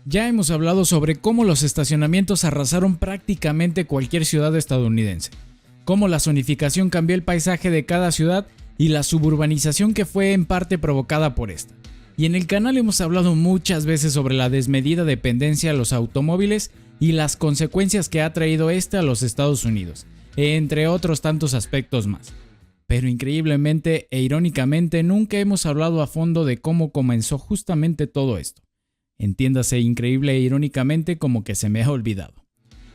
Ya hemos hablado sobre cómo los estacionamientos arrasaron prácticamente cualquier ciudad estadounidense, cómo la zonificación cambió el paisaje de cada ciudad y la suburbanización que fue en parte provocada por esta. Y en el canal hemos hablado muchas veces sobre la desmedida dependencia a los automóviles y las consecuencias que ha traído este a los Estados Unidos, entre otros tantos aspectos más. Pero increíblemente e irónicamente nunca hemos hablado a fondo de cómo comenzó justamente todo esto. Entiéndase increíble e irónicamente como que se me ha olvidado.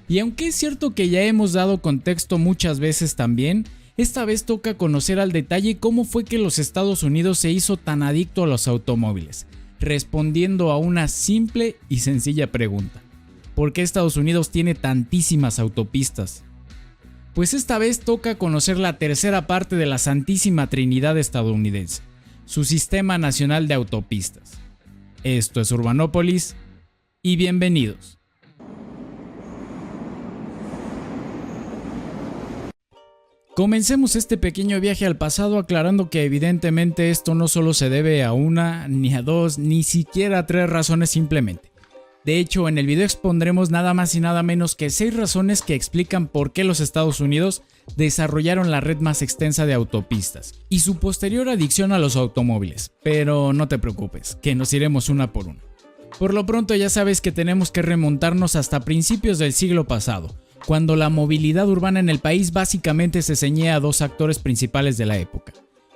Y aunque es cierto que ya hemos dado contexto muchas veces también, esta vez toca conocer al detalle cómo fue que los Estados Unidos se hizo tan adicto a los automóviles, respondiendo a una simple y sencilla pregunta. ¿Por qué Estados Unidos tiene tantísimas autopistas? Pues esta vez toca conocer la tercera parte de la Santísima Trinidad estadounidense, su Sistema Nacional de Autopistas. Esto es Urbanópolis y bienvenidos. Comencemos este pequeño viaje al pasado aclarando que evidentemente esto no solo se debe a una, ni a dos, ni siquiera a tres razones simplemente. De hecho, en el video expondremos nada más y nada menos que 6 razones que explican por qué los Estados Unidos desarrollaron la red más extensa de autopistas y su posterior adicción a los automóviles, pero no te preocupes, que nos iremos una por una. Por lo pronto ya sabes que tenemos que remontarnos hasta principios del siglo pasado, cuando la movilidad urbana en el país básicamente se ceñía a 2 actores principales de la época: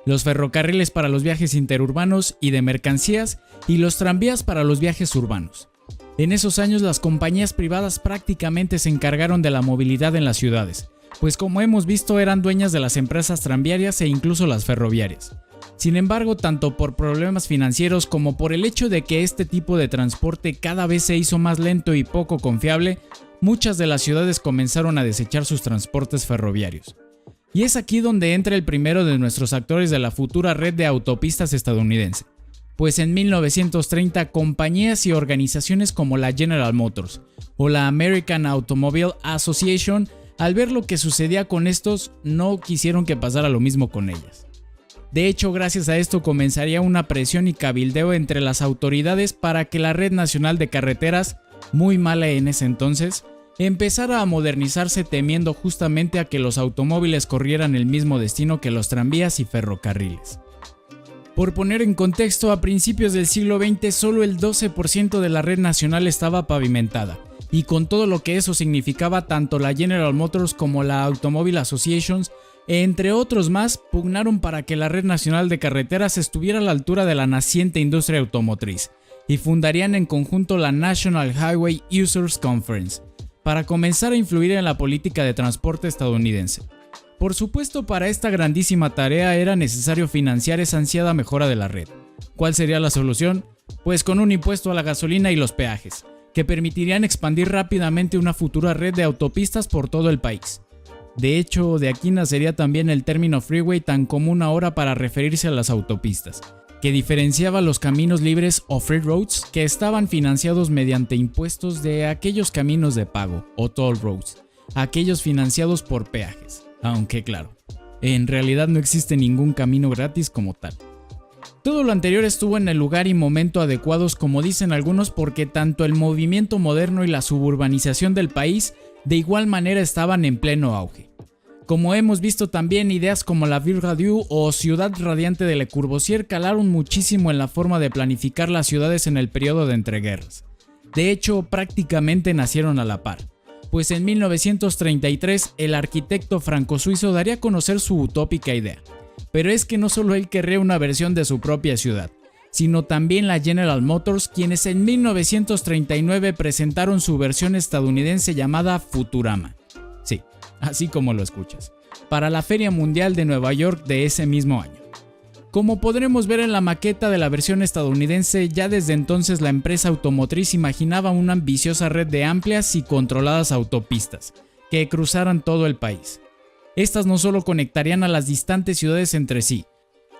los ferrocarriles para los viajes interurbanos y de mercancías y los tranvías para los viajes urbanos. En esos años las compañías privadas prácticamente se encargaron de la movilidad en las ciudades, pues como hemos visto eran dueñas de las empresas tranviarias e incluso las ferroviarias. Sin embargo, tanto por problemas financieros como por el hecho de que este tipo de transporte cada vez se hizo más lento y poco confiable, muchas de las ciudades comenzaron a desechar sus transportes ferroviarios. Y es aquí donde entra el primero de nuestros actores de la futura red de autopistas estadounidense. Pues en 1930 compañías y organizaciones como la General Motors o la American Automobile Association, al ver lo que sucedía con estos, no quisieron que pasara lo mismo con ellas. De hecho, gracias a esto comenzaría una presión y cabildeo entre las autoridades para que la Red Nacional de Carreteras, muy mala en ese entonces, empezara a modernizarse temiendo justamente a que los automóviles corrieran el mismo destino que los tranvías y ferrocarriles. Por poner en contexto, a principios del siglo XX solo el 12% de la red nacional estaba pavimentada, y con todo lo que eso significaba, tanto la General Motors como la Automobile Association, entre otros más, pugnaron para que la red nacional de carreteras estuviera a la altura de la naciente industria automotriz, y fundarían en conjunto la National Highway Users Conference, para comenzar a influir en la política de transporte estadounidense. Por supuesto, para esta grandísima tarea era necesario financiar esa ansiada mejora de la red. ¿Cuál sería la solución? Pues con un impuesto a la gasolina y los peajes, que permitirían expandir rápidamente una futura red de autopistas por todo el país. De hecho, de aquí nacería también el término freeway tan común ahora para referirse a las autopistas, que diferenciaba los caminos libres o free roads que estaban financiados mediante impuestos de aquellos caminos de pago o toll roads, aquellos financiados por peajes. Aunque claro, en realidad no existe ningún camino gratis como tal. Todo lo anterior estuvo en el lugar y momento adecuados, como dicen algunos, porque tanto el movimiento moderno y la suburbanización del país de igual manera estaban en pleno auge. Como hemos visto también, ideas como la Ville Radio o Ciudad Radiante de Le Corbusier calaron muchísimo en la forma de planificar las ciudades en el periodo de entreguerras. De hecho, prácticamente nacieron a la par. Pues en 1933 el arquitecto franco-suizo daría a conocer su utópica idea. Pero es que no solo él querría una versión de su propia ciudad, sino también la General Motors, quienes en 1939 presentaron su versión estadounidense llamada Futurama. Sí, así como lo escuchas, para la Feria Mundial de Nueva York de ese mismo año. Como podremos ver en la maqueta de la versión estadounidense, ya desde entonces la empresa automotriz imaginaba una ambiciosa red de amplias y controladas autopistas, que cruzaran todo el país. Estas no solo conectarían a las distantes ciudades entre sí,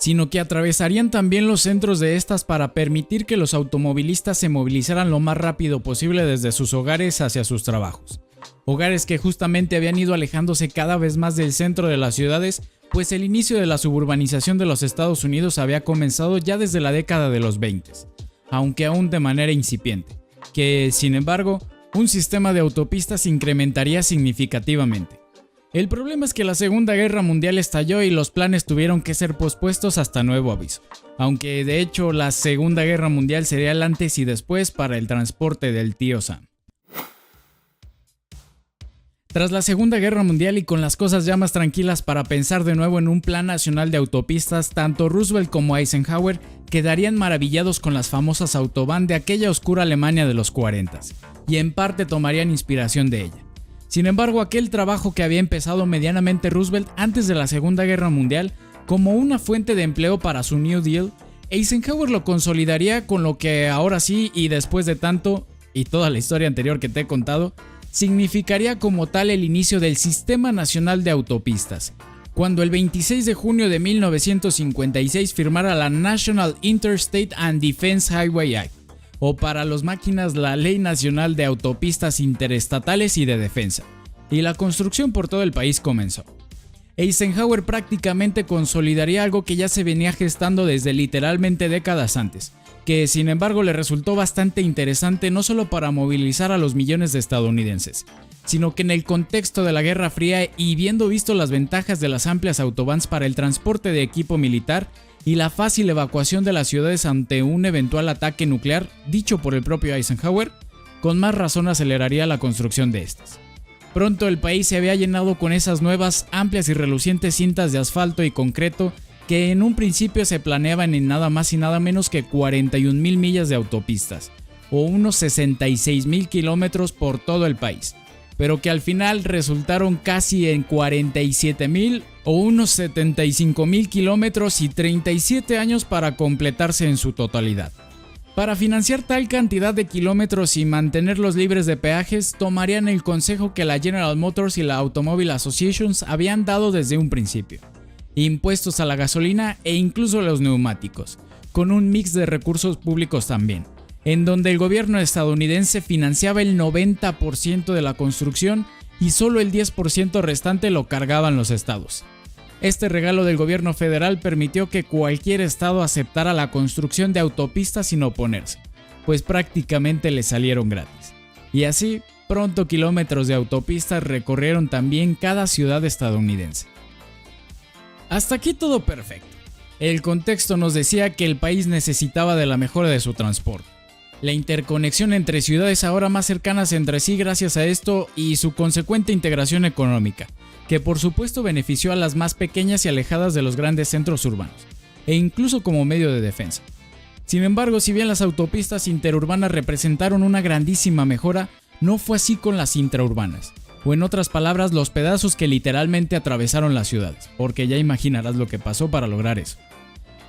sino que atravesarían también los centros de estas para permitir que los automovilistas se movilizaran lo más rápido posible desde sus hogares hacia sus trabajos. Hogares que justamente habían ido alejándose cada vez más del centro de las ciudades, pues el inicio de la suburbanización de los Estados Unidos había comenzado ya desde la década de los 20, aunque aún de manera incipiente, que, sin embargo, un sistema de autopistas incrementaría significativamente. El problema es que la Segunda Guerra Mundial estalló y los planes tuvieron que ser pospuestos hasta nuevo aviso, aunque de hecho la Segunda Guerra Mundial sería el antes y después para el transporte del tío Sam. Tras la Segunda Guerra Mundial y con las cosas ya más tranquilas para pensar de nuevo en un plan nacional de autopistas, tanto Roosevelt como Eisenhower quedarían maravillados con las famosas Autobahn de aquella oscura Alemania de los 40s, y en parte tomarían inspiración de ella. Sin embargo, aquel trabajo que había empezado medianamente Roosevelt antes de la Segunda Guerra Mundial como una fuente de empleo para su New Deal, Eisenhower lo consolidaría con lo que ahora sí y después de tanto, y toda la historia anterior que te he contado, significaría como tal el inicio del Sistema Nacional de Autopistas, cuando el 26 de junio de 1956 firmara la National Interstate and Defense Highway Act, o para los máquinas la Ley Nacional de Autopistas Interestatales y de Defensa, y la construcción por todo el país comenzó. Eisenhower prácticamente consolidaría algo que ya se venía gestando desde literalmente décadas antes, que sin embargo le resultó bastante interesante no solo para movilizar a los millones de estadounidenses, sino que en el contexto de la Guerra Fría y viendo visto las ventajas de las amplias autobahns para el transporte de equipo militar y la fácil evacuación de las ciudades ante un eventual ataque nuclear, dicho por el propio Eisenhower, con más razón aceleraría la construcción de estas. Pronto el país se había llenado con esas nuevas, amplias y relucientes cintas de asfalto y concreto que en un principio se planeaban en nada más y nada menos que 41,000 millas de autopistas, o unos 66,000 kilómetros por todo el país, pero que al final resultaron casi en 47,000 o unos 75,000 kilómetros y 37 años para completarse en su totalidad. Para financiar tal cantidad de kilómetros y mantenerlos libres de peajes, tomarían el consejo que la General Motors y la Automobile Association habían dado desde un principio: impuestos a la gasolina e incluso a los neumáticos, con un mix de recursos públicos también, en donde el gobierno estadounidense financiaba el 90% de la construcción y solo el 10% restante lo cargaban los estados. Este regalo del gobierno federal permitió que cualquier estado aceptara la construcción de autopistas sin oponerse, pues prácticamente le salieron gratis. Y así, pronto kilómetros de autopistas recorrieron también cada ciudad estadounidense. Hasta aquí todo perfecto. El contexto nos decía que el país necesitaba de la mejora de su transporte. La interconexión entre ciudades ahora más cercanas entre sí gracias a esto y su consecuente integración económica, que por supuesto benefició a las más pequeñas y alejadas de los grandes centros urbanos, e incluso como medio de defensa. Sin embargo, si bien las autopistas interurbanas representaron una grandísima mejora, no fue así con las intraurbanas, o en otras palabras, los pedazos que literalmente atravesaron las ciudades, porque ya imaginarás lo que pasó para lograr eso.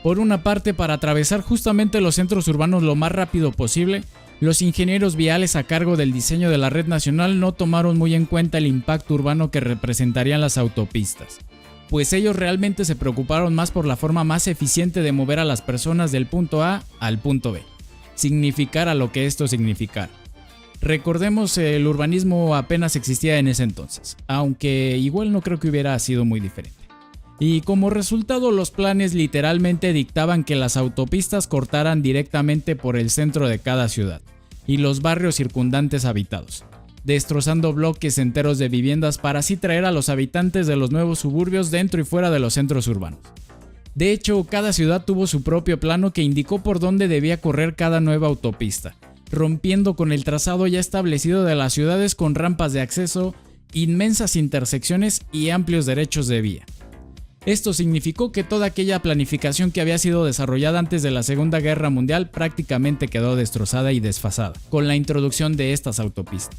Por una parte, para atravesar justamente los centros urbanos lo más rápido posible, los ingenieros viales a cargo del diseño de la red nacional no tomaron muy en cuenta el impacto urbano que representarían las autopistas, pues ellos realmente se preocuparon más por la forma más eficiente de mover a las personas del punto A al punto B, significara lo que esto significara. Recordemos, el urbanismo apenas existía en ese entonces, aunque igual no creo que hubiera sido muy diferente. Y como resultado, los planes literalmente dictaban que las autopistas cortaran directamente por el centro de cada ciudad y los barrios circundantes habitados, destrozando bloques enteros de viviendas para así traer a los habitantes de los nuevos suburbios dentro y fuera de los centros urbanos. De hecho, cada ciudad tuvo su propio plano que indicó por dónde debía correr cada nueva autopista, rompiendo con el trazado ya establecido de las ciudades con rampas de acceso, inmensas intersecciones y amplios derechos de vía. Esto significó que toda aquella planificación que había sido desarrollada antes de la Segunda Guerra Mundial prácticamente quedó destrozada y desfasada con la introducción de estas autopistas.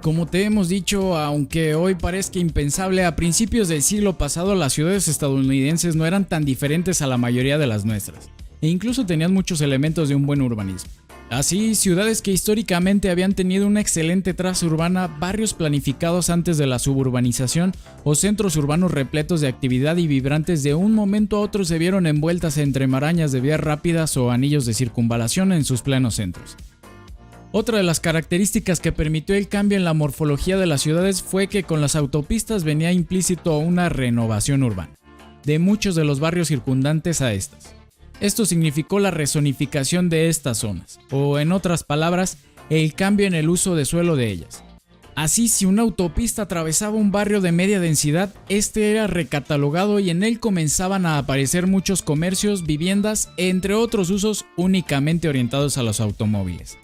Como te hemos dicho, aunque hoy parezca impensable, a principios del siglo pasado las ciudades estadounidenses no eran tan diferentes a la mayoría de las nuestras, e incluso tenían muchos elementos de un buen urbanismo. Así, ciudades que históricamente habían tenido una excelente traza urbana, barrios planificados antes de la suburbanización o centros urbanos repletos de actividad y vibrantes de un momento a otro se vieron envueltas entre marañas de vías rápidas o anillos de circunvalación en sus plenos centros. Otra de las características que permitió el cambio en la morfología de las ciudades fue que con las autopistas venía implícito una renovación urbana de muchos de los barrios circundantes a estas. Esto significó la rezonificación de estas zonas, o en otras palabras, el cambio en el uso de suelo de ellas. Así, si una autopista atravesaba un barrio de media densidad, este era recatalogado y en él comenzaban a aparecer muchos comercios, viviendas, entre otros usos únicamente orientados a los automóviles.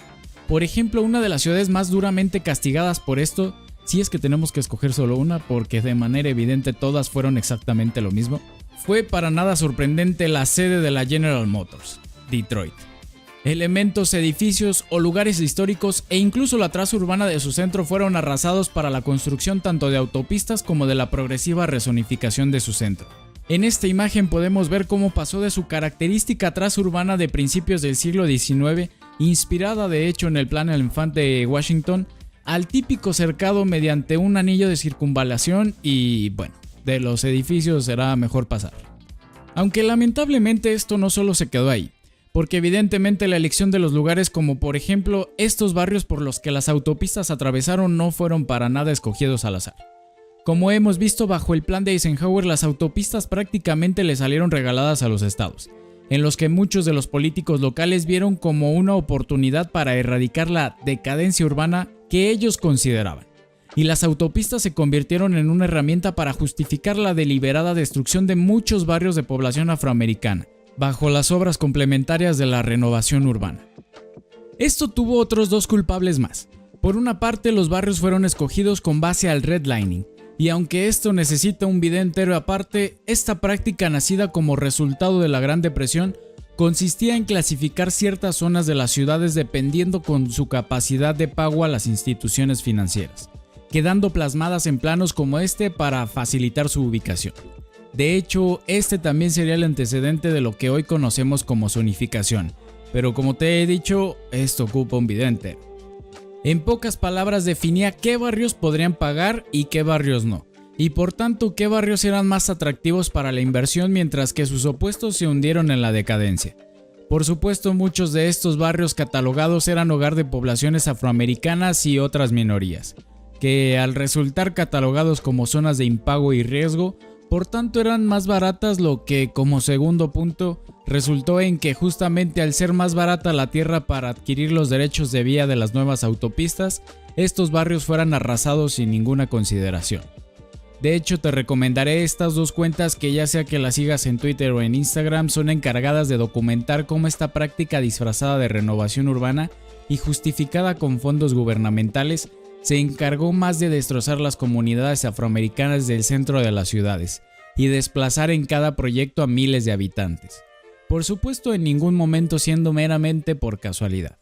Por ejemplo, una de las ciudades más duramente castigadas por esto, si es que tenemos que escoger solo una porque de manera evidente todas fueron exactamente lo mismo, fue para nada sorprendente la sede de la General Motors, Detroit. Elementos, edificios o lugares históricos e incluso la traza urbana de su centro fueron arrasados para la construcción tanto de autopistas como de la progresiva rezonificación de su centro. En esta imagen podemos ver cómo pasó de su característica traza urbana de principios del siglo XIX, inspirada de hecho en el Plan Elefant de Washington, al típico cercado mediante un anillo de circunvalación y bueno, de los edificios será mejor pasar. Aunque lamentablemente esto no solo se quedó ahí, porque evidentemente la elección de los lugares como por ejemplo estos barrios por los que las autopistas atravesaron no fueron para nada escogidos al azar. Como hemos visto bajo el plan de Eisenhower, las autopistas prácticamente le salieron regaladas a los estados, en los que muchos de los políticos locales vieron como una oportunidad para erradicar la decadencia urbana que ellos consideraban. Y las autopistas se convirtieron en una herramienta para justificar la deliberada destrucción de muchos barrios de población afroamericana, bajo las obras complementarias de la renovación urbana. Esto tuvo otros dos culpables más. Por una parte, los barrios fueron escogidos con base al redlining, y aunque esto necesita un video entero aparte, esta práctica nacida como resultado de la Gran Depresión consistía en clasificar ciertas zonas de las ciudades dependiendo con su capacidad de pago a las instituciones financieras, quedando plasmadas en planos como este para facilitar su ubicación. De hecho, este también sería el antecedente de lo que hoy conocemos como zonificación, pero como te he dicho, esto ocupa un video entero. En pocas palabras definía qué barrios podrían pagar y qué barrios no, y por tanto qué barrios eran más atractivos para la inversión mientras que sus opuestos se hundieron en la decadencia. Por supuesto, muchos de estos barrios catalogados eran hogar de poblaciones afroamericanas y otras minorías, que al resultar catalogados como zonas de impago y riesgo, por tanto eran más baratas, lo que como segundo punto resultó en que justamente al ser más barata la tierra para adquirir los derechos de vía de las nuevas autopistas, estos barrios fueran arrasados sin ninguna consideración. De hecho, te recomendaré estas dos cuentas que ya sea que las sigas en Twitter o en Instagram son encargadas de documentar cómo esta práctica disfrazada de renovación urbana y justificada con fondos gubernamentales se encargó más de destrozar las comunidades afroamericanas del centro de las ciudades y desplazar en cada proyecto a miles de habitantes. Por supuesto, en ningún momento siendo meramente por casualidad.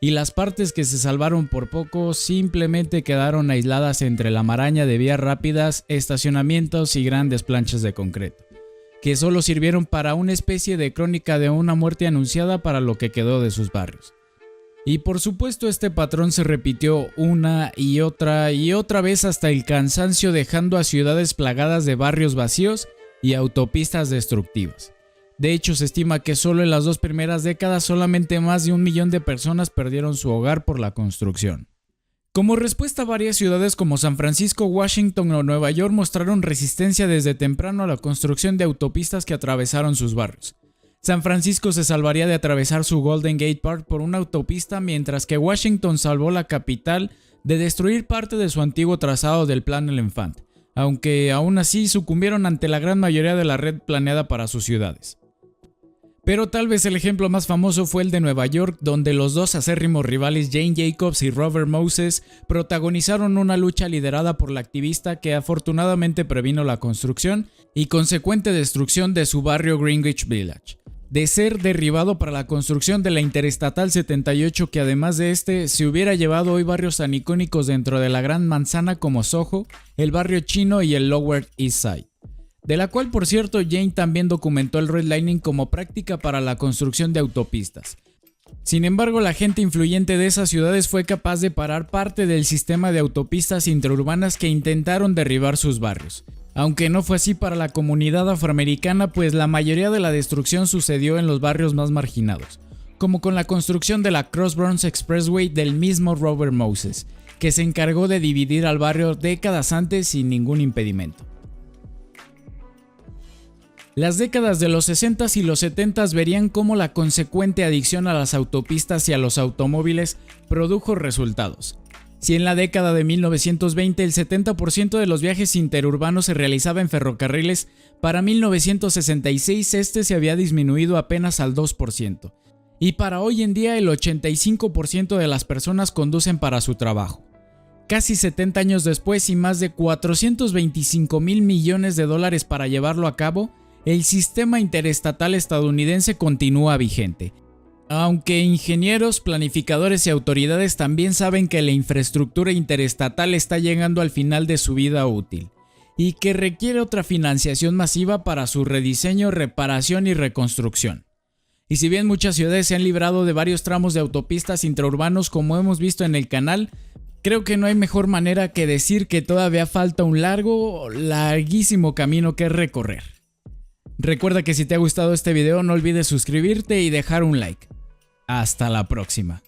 Y las partes que se salvaron por poco simplemente quedaron aisladas entre la maraña de vías rápidas, estacionamientos y grandes planchas de concreto, que solo sirvieron para una especie de crónica de una muerte anunciada para lo que quedó de sus barrios. Y por supuesto este patrón se repitió una y otra vez hasta el cansancio, dejando a ciudades plagadas de barrios vacíos y autopistas destructivas. De hecho, se estima que solo en las 2 primeras décadas solamente más de 1 millón de personas perdieron su hogar por la construcción. Como respuesta, varias ciudades como San Francisco, Washington o Nueva York mostraron resistencia desde temprano a la construcción de autopistas que atravesaron sus barrios. San Francisco se salvaría de atravesar su Golden Gate Park por una autopista, mientras que Washington salvó la capital de destruir parte de su antiguo trazado del Plan Elefant, aunque aún así sucumbieron ante la gran mayoría de la red planeada para sus ciudades. Pero tal vez el ejemplo más famoso fue el de Nueva York, donde los dos acérrimos rivales Jane Jacobs y Robert Moses protagonizaron una lucha liderada por la activista que afortunadamente previno la construcción y consecuente destrucción de su barrio Greenwich Village, de ser derribado para la construcción de la Interestatal 78, que además de este se hubiera llevado hoy barrios tan icónicos dentro de la Gran Manzana como Soho, el barrio chino y el Lower East Side, de la cual por cierto Jane también documentó el redlining como práctica para la construcción de autopistas. Sin embargo, la gente influyente de esas ciudades fue capaz de parar parte del sistema de autopistas intraurbanas que intentaron derribar sus barrios. Aunque no fue así para la comunidad afroamericana, pues la mayoría de la destrucción sucedió en los barrios más marginados, como con la construcción de la Cross Bronx Expressway del mismo Robert Moses, que se encargó de dividir al barrio décadas antes sin ningún impedimento. Las décadas de los 60s y los 70s verían cómo la consecuente adicción a las autopistas y a los automóviles produjo resultados. Si en la década de 1920 el 70% de los viajes interurbanos se realizaba en ferrocarriles, para 1966 este se había disminuido apenas al 2%. Y para hoy en día el 85% de las personas conducen para su trabajo. Casi 70 años después y más de 425,000 millones de dólares para llevarlo a cabo, el sistema interestatal estadounidense continúa vigente. Aunque ingenieros, planificadores y autoridades también saben que la infraestructura interestatal está llegando al final de su vida útil y que requiere otra financiación masiva para su rediseño, reparación y reconstrucción. Y si bien muchas ciudades se han librado de varios tramos de autopistas intraurbanos como hemos visto en el canal, creo que no hay mejor manera que decir que todavía falta un larguísimo camino que recorrer. Recuerda que si te ha gustado este video no olvides suscribirte y dejar un like. Hasta la próxima.